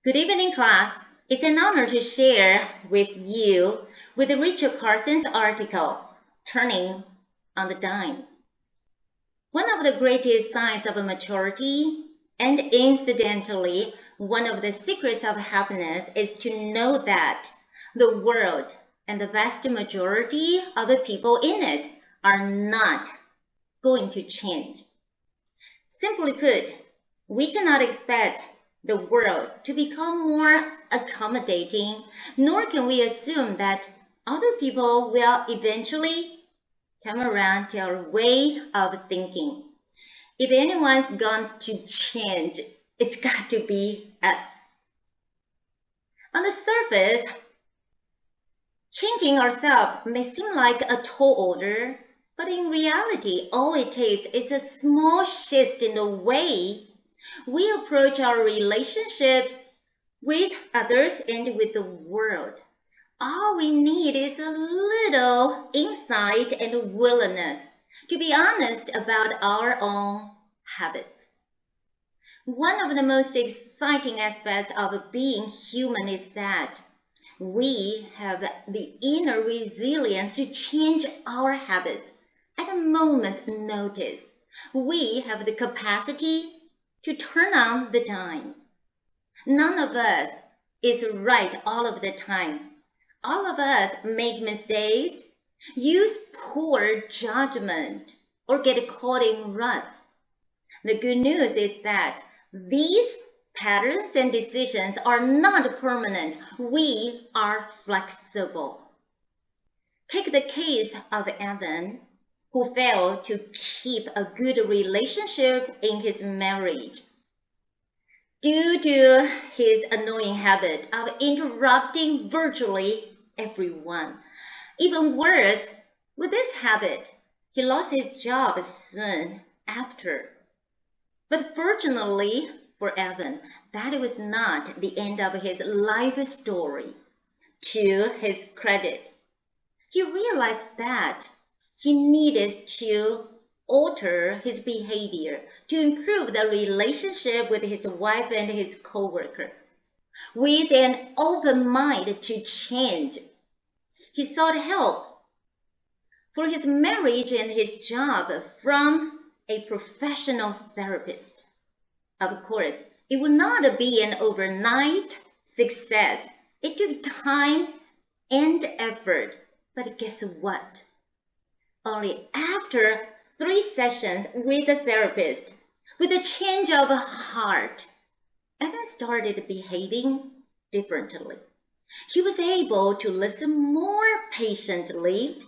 Good evening, class. It's an honor to share with you with Richard Carlson's article, Turning on the Dime. One of the greatest signs of maturity, and incidentally, one of the secrets of happiness, is to know that the world and the vast majority of the people in it are not going to change. Simply put, we cannot expect the world to become more accommodating, nor can we assume that other people will eventually come around to our way of thinking. If anyone's going to change, it's got to be us. On the surface, changing ourselves may seem like a tall order, but in reality, all it takes is a small shift in the way we approach our relationship with others and with the world. All we need is a little insight and willingness to be honest about our own habits. One of the most exciting aspects of being human is that we have the inner resilience to change our habits at a moment's notice. We have the capacity to turn on the dime. None of us is right all of the time. All of us make mistakes, use poor judgment, or get caught in ruts. The good news is that these patterns and decisions are not permanent. We are flexible. Take the case of Evan, who failed to keep a good relationship in his marriage due to his annoying habit of interrupting virtually everyone. Even worse, with this habit, he lost his job soon after. But fortunately for Evan, that was not the end of his life story. To his credit, he realized that he needed to alter his behavior to improve the relationship with his wife and his co-workers. With an open mind to change, he sought help for his marriage and his job from a professional therapist. Of course, it would not be an overnight success. It took time and effort, but guess what? Only after 3 sessions with a therapist, with a change of heart, Evan started behaving differently. He was able to listen more patiently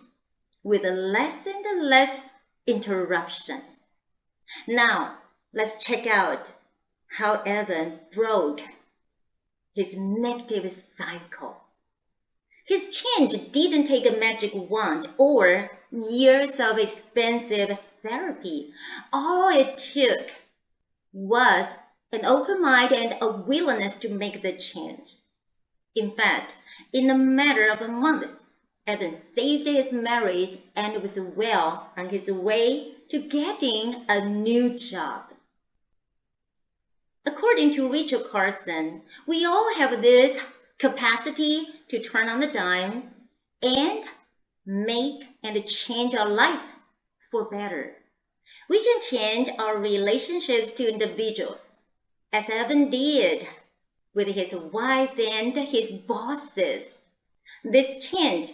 with less and less interruption. Now, let's check out how Evan broke his negative cycle. His change didn't take a magic wand or years of expensive therapy. All it took was an open mind and a willingness to make the change. In fact, in a matter of months, Evan saved his marriage and was well on his way to getting a new job. According to Richard Carlson, we all have this capacity to turn on the dime and make and change our lives for better. We can change our relationships to individuals, as Evan did with his wife and his bosses. This change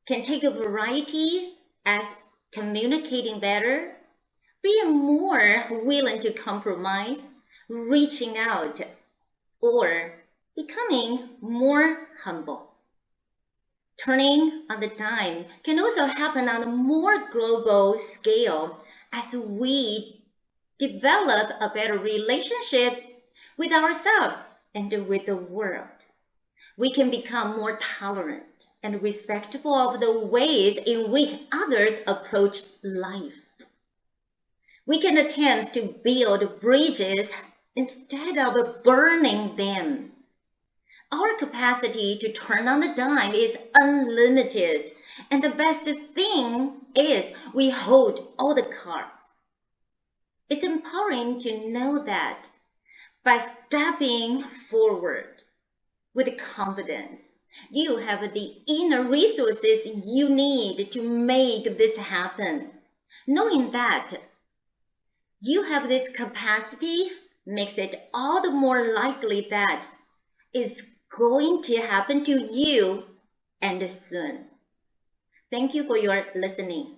can take a variety as communicating better, being more willing to compromise, reaching out, or becoming more humble. Turning on the dime can also happen on a more global scale as we develop a better relationship with ourselves and with the world. We can become more tolerant and respectful of the ways in which others approach life. We can attempt to build bridges instead of burning them. Our capacity to turn on the dime is unlimited, and the best thing is we hold all the cards. It's empowering to know that By stepping forward with confidence, you have the inner resources you need to make this happen. Knowing that you have this capacity makes it all the more likely that it's going to happen to you and soon. Thank you for your listening.